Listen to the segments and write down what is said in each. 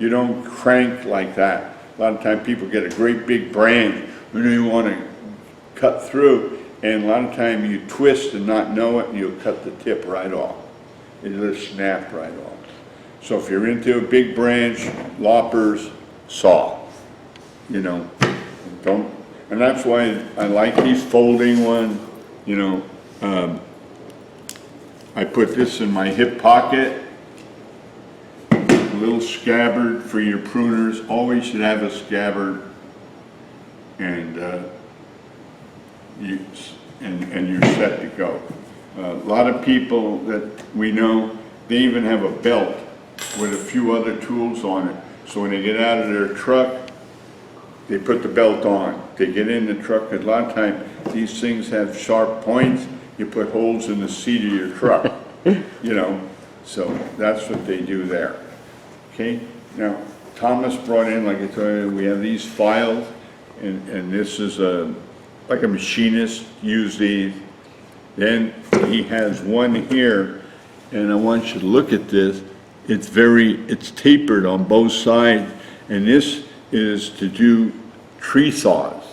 You don't crank like that. A lot of times people get a great big branch and they want to cut through, and a lot of time you twist and not know it, and you'll cut the tip right off. It'll just snap right off. So if you're into a big branch, loppers, saw. You know, don't, and that's why I like these folding ones. You know, I put this in my hip pocket. A little scabbard for your pruners. Always should have a scabbard, and you're set to go. A lot of people that we know, they even have a belt with a few other tools on it. So when they get out of their truck, they put the belt on. They get in the truck. A lot of times these things have sharp points. You put holes in the seat of your truck, you know. So that's what they do there. Okay. Now Thomas brought in, like I told you, we have these files, and this is like a machinist use these. Then he has one here, and I want you to look at this. It's tapered on both sides, and this is to do tree saws,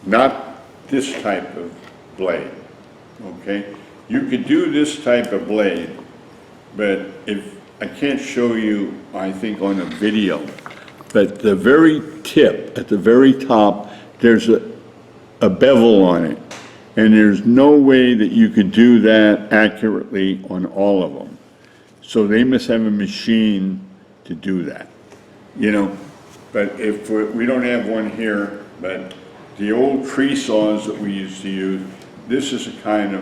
not this type of blade, okay? You could do this type of blade, but if I can't show you, I think, on a video, but the very tip, at the very top, there's a bevel on it, and there's no way that you could do that accurately on all of them. So they must have a machine to do that, you know. But if we don't have one here, but the old tree saws that we used to use, this is a kind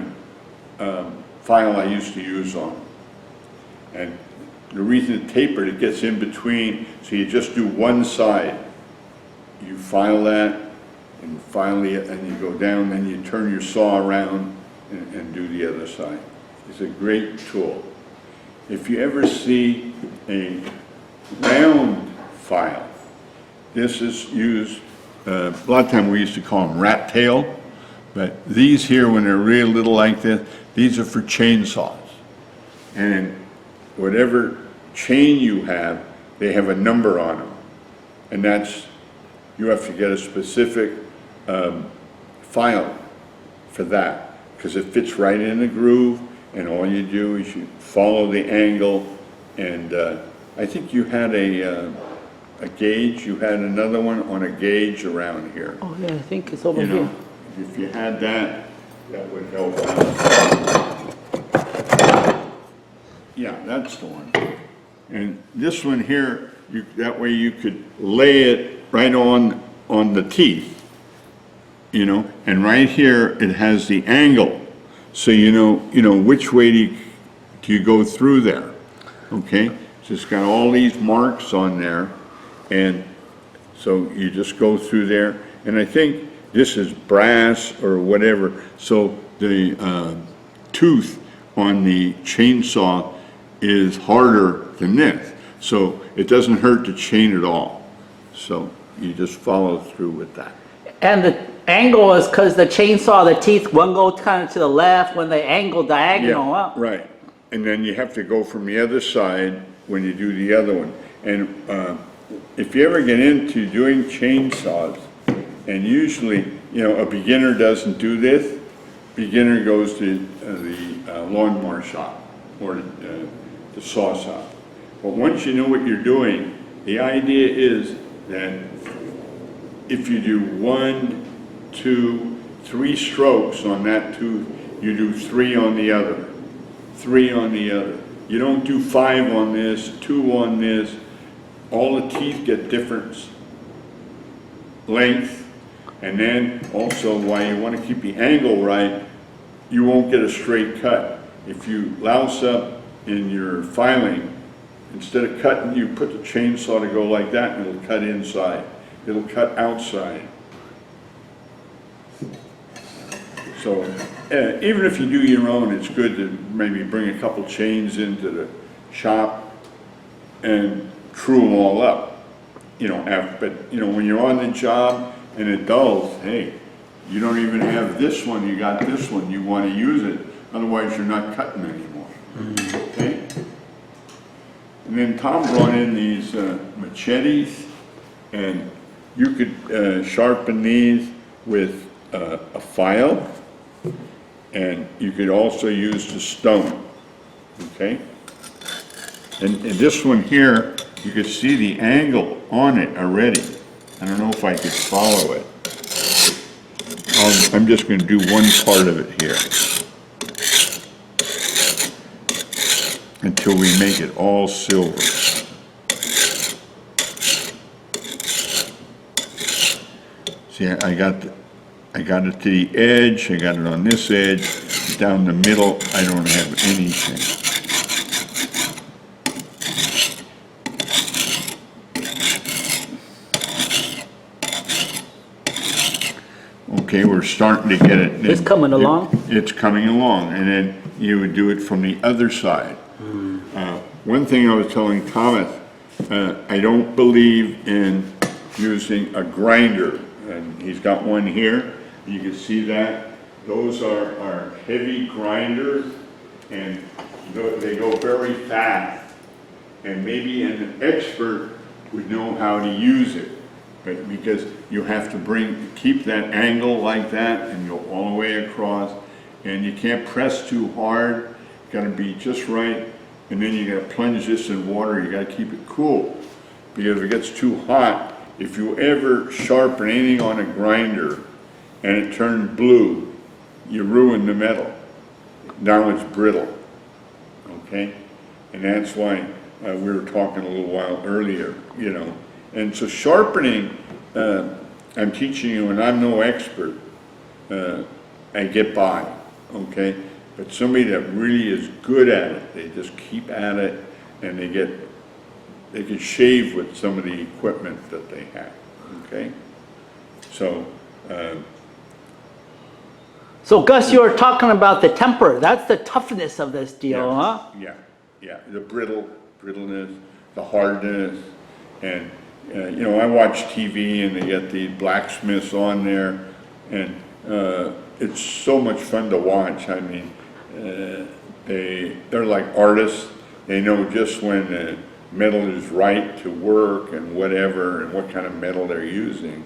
of file I used to use on. And the reason it's tapered, it gets in between, so you just do one side. You file that, and finally, and you go down, then you turn your saw around and do the other side. It's a great tool. If you ever see a round file, this is used, a lot of times we used to call them rat tail, but these here, when they're real little like this, these are for chainsaws. And whatever chain you have, they have a number on them. And that's, you have to get a specific file for that, because it fits right in the groove, and all you do is you follow the angle. And I think you had a gauge, you had another one on a gauge around here. Oh yeah, I think it's over You know, here. if you had that, that would help out. Yeah, that's the one. And this one here, that way you could lay it right on the teeth, you know, and right here it has the angle, so you know which way do you go through there, okay? So it's got all these marks on there, and so you just go through there, and I think this is brass or whatever, so the tooth on the chainsaw is harder than this, so it doesn't hurt to chain it all. So you just follow through with that. And the angle is because the chainsaw, the teeth, one go kind of to the left when they angle diagonal up. Right. And then you have to go from the other side when you do the other one. And if you ever get into doing chainsaws, and usually, you know, a beginner doesn't do this, beginner goes to the lawnmower shop or the saw shop. But once you know what you're doing, the idea is that if you do 1, 2, 3 strokes on that tooth, you do 3 on the other, 3 on the other. You don't do 5 on this, 2 on this. All the teeth get different length, and then also why you want to keep the angle right, you won't get a straight cut. If you louse up in your filing, instead of cutting, you put the chainsaw to go like that, and it'll cut inside. It'll cut outside. So even if you do your own, it's good to maybe bring a couple chains into the shop and true them all up. You know, but you know, when you're on the job and it dulls, hey, you don't even have this one, you got this one, you want to use it, otherwise you're not cutting anymore. Okay? And then Tom brought in these machetes, and you could sharpen these with a file, and you could also use the stone, okay? And this one here, you can see the angle on it already. I don't know if I could follow it. I'm just going to do one part of it here until we make it all silver. See, I got it to the edge, I got it on this edge, down the middle, I don't have anything. Okay, we're starting to get it. It's coming along? It's coming along, and then you would do it from the other side. One thing I was telling Thomas, I don't believe in using a grinder, and he's got one here. You can see that. Those are heavy grinders, and they go very fast, and maybe an expert would know how to use it. But because you have to keep that angle like that and go all the way across, and you can't press too hard, got to be just right, and then you got to plunge this in water, you got to keep it cool, because if it gets too hot, if you ever sharpen anything on a grinder and it turns blue, you ruin the metal. Now it's brittle, okay? And that's why we were talking a little while earlier, you know. And so sharpening, I'm teaching you, and I'm no expert. I get by, okay? But somebody that really is good at it, they just keep at it, and they can shave with some of the equipment that they have, okay? So, So Gus, you were talking about the temper. That's the toughness of this deal, huh? Yeah, the brittleness, the hardness, and you know, I watch TV and they get the blacksmiths on there, and it's so much fun to watch. I mean, they're like artists. They know just when the metal is right to work and whatever, and what kind of metal they're using.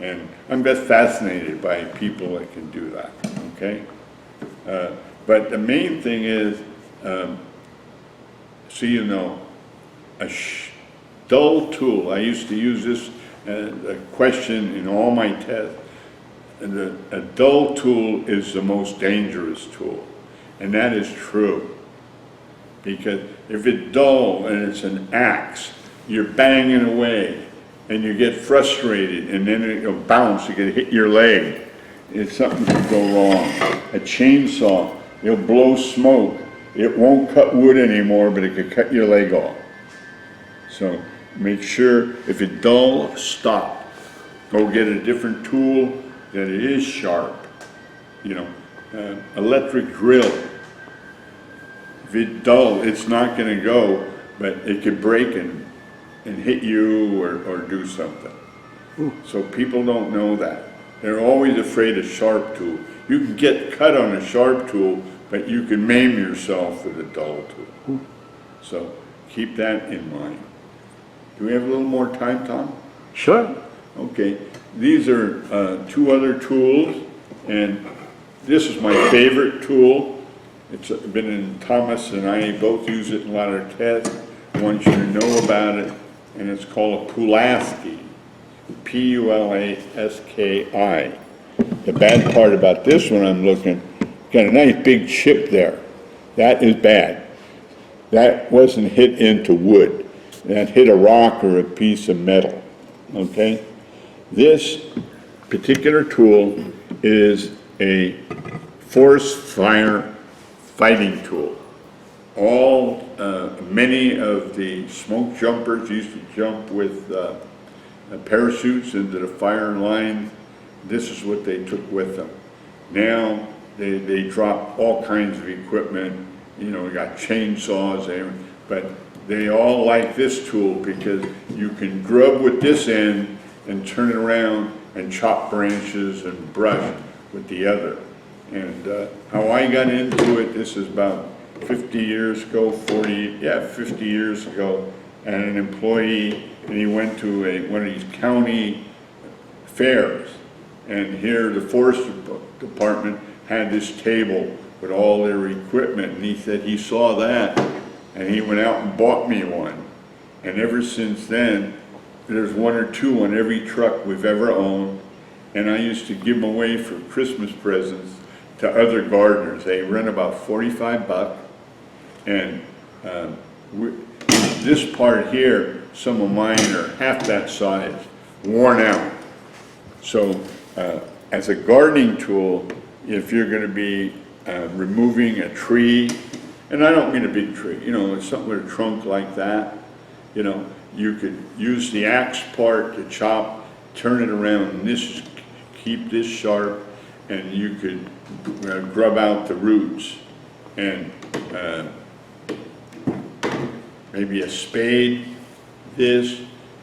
And I'm just fascinated by people that can do that, okay? But the main thing is, so you know, a dull tool. I used to use this a question in all my tests. And a dull tool is the most dangerous tool. And that is true. Because if it's dull and it's an axe, you're banging away and you get frustrated, and then it'll bounce, you can hit your leg. Something could go wrong. A chainsaw, it'll blow smoke. It won't cut wood anymore, but it could cut your leg off. So make sure, if it's dull, stop. Go get a different tool that it is sharp. You know, electric drill. If it's dull, it's not going to go, but it could break and hit you or do something. Ooh. So people don't know that. They're always afraid of sharp tool. You can get cut on a sharp tool, but you can maim yourself with a dull tool. Ooh. So keep that in mind. Do we have a little more time, Tom? Sure. Okay. These are two other tools, and this is my favorite tool. It's been in Thomas and I both use it in a lot of tests. I want you to know about it, and it's called a Pulaski. P-U-L-A-S-K-I. The bad part about this one, I'm looking, got a nice big chip there. That is bad. That wasn't hit into wood. That hit a rock or a piece of metal, okay? This particular tool is a forest fire fighting tool. Many of the smoke jumpers used to jump with parachutes into the fire line. This is what they took with them. Now they drop all kinds of equipment. You know, we got chainsaws there, but they all like this tool because you can grub with this end and turn it around and chop branches and brush with the other. And how I got into it, this is about 50 years ago, 50 years ago, and an employee, and he went to one of these county fairs, and here the forest department had this table with all their equipment, and he said he saw that, and he went out and bought me one. And ever since then, there's one or two on every truck we've ever owned, and I used to give them away for Christmas presents to other gardeners. They run about 45 bucks, and this part here, some of mine are half that size, worn out. So as a gardening tool, if you're going to be removing a tree, and I don't mean a big tree, you know, it's something with a trunk like that, you know, you could use the axe part to chop, turn it around, and keep this sharp, and you could grub out the roots, and maybe a spade, this,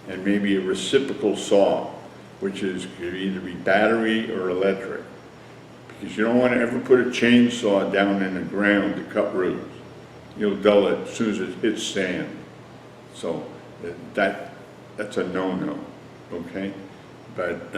and maybe a reciprocal saw, which could either be battery or electric. Because you don't want to ever put a chainsaw down in the ground to cut roots. You'll dull it as soon as it hits sand. So that's a no-no, okay? But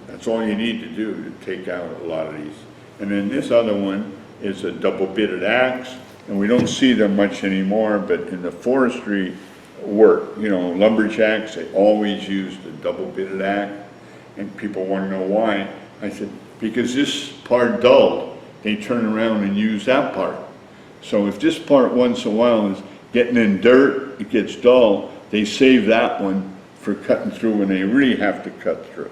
that's all you need to do to take out a lot of these. And then this other one is a double-bitted axe, and we don't see them much anymore, but in the forestry work, you know, lumberjacks, they always used a double-bitted axe, and people want to know why. I said, because this part dulled, they turn around and use that part. So if this part once in a while is getting in dirt, it gets dull, they save that one for cutting through when they really have to cut through.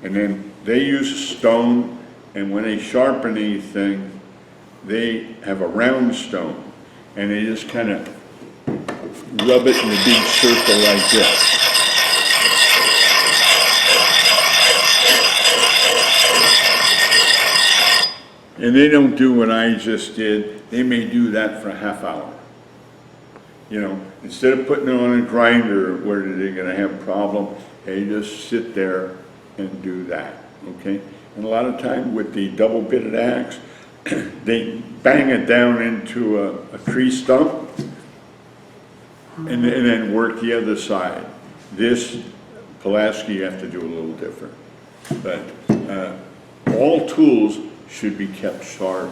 And then they use stone, and when they sharpen these things, they have a round stone, and they just kind of rub it in a big circle like this. And they don't do what I just did. They may do that for a half hour. You know, instead of putting it on a grinder where they're going to have a problem, they just sit there and do that, okay? And a lot of time with the double-bitted axe, they bang it down into a tree stump and then work the other side. This, Pulaski, you have to do a little different. But all tools should be kept sharp.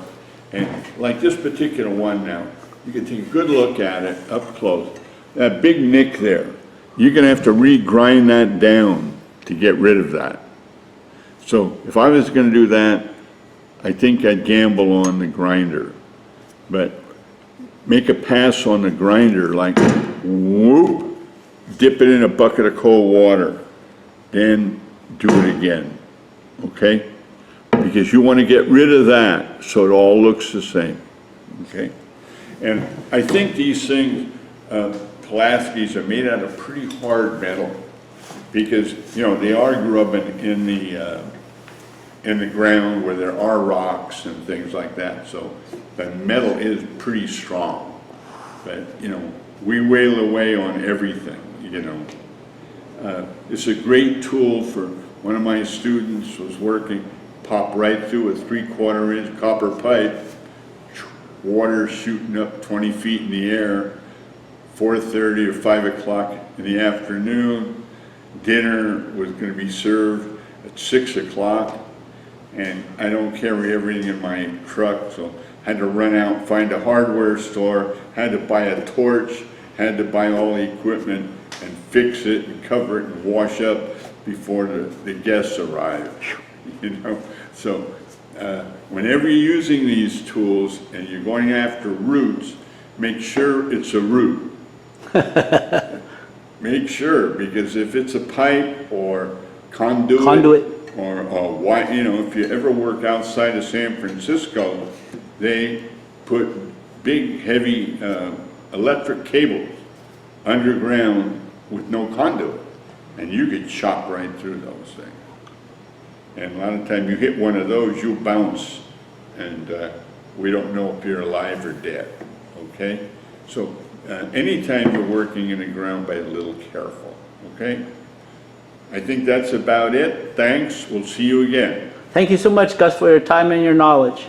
And like this particular one now, you can take a good look at it up close. That big nick there, you're gonna have to re-grind that down to get rid of that. So if I was gonna do that, I think I'd gamble on the grinder. But make a pass on the grinder, like whoop, dip it in a bucket of cold water, then do it again, okay? Because you want to get rid of that so it all looks the same, okay? And I think these things, Pulaskis, are made out of pretty hard metal because, you know, they are grubbing in the ground where there are rocks and things like that. So the metal is pretty strong. But, you know, we wail away on everything, you know. It's a great tool for one of my students was working, pop right through a 3/4 inch copper pipe, water shooting up 20 feet in the air, 4:30 or 5 o'clock in the afternoon. Dinner was going to be served at 6 o'clock, and I don't carry everything in my truck, so had to run out, find a hardware store, had to buy a torch, had to buy all the equipment and fix it and cover it and wash up before the guests arrived, you know. So whenever you're using these tools and you're going after roots, make sure it's a root. Make sure, because if it's a pipe or conduit. Or why, you know, if you ever work outside of San Francisco, they put big, heavy electric cables underground with no conduit, and you could chop right through those things. And a lot of time you hit one of those, you bounce, and we don't know if you're alive or dead, okay? So anytime you're working in the ground, be a little careful, okay? I think that's about it. Thanks. We'll see you again. Thank you so much, Gus, for your time and your knowledge.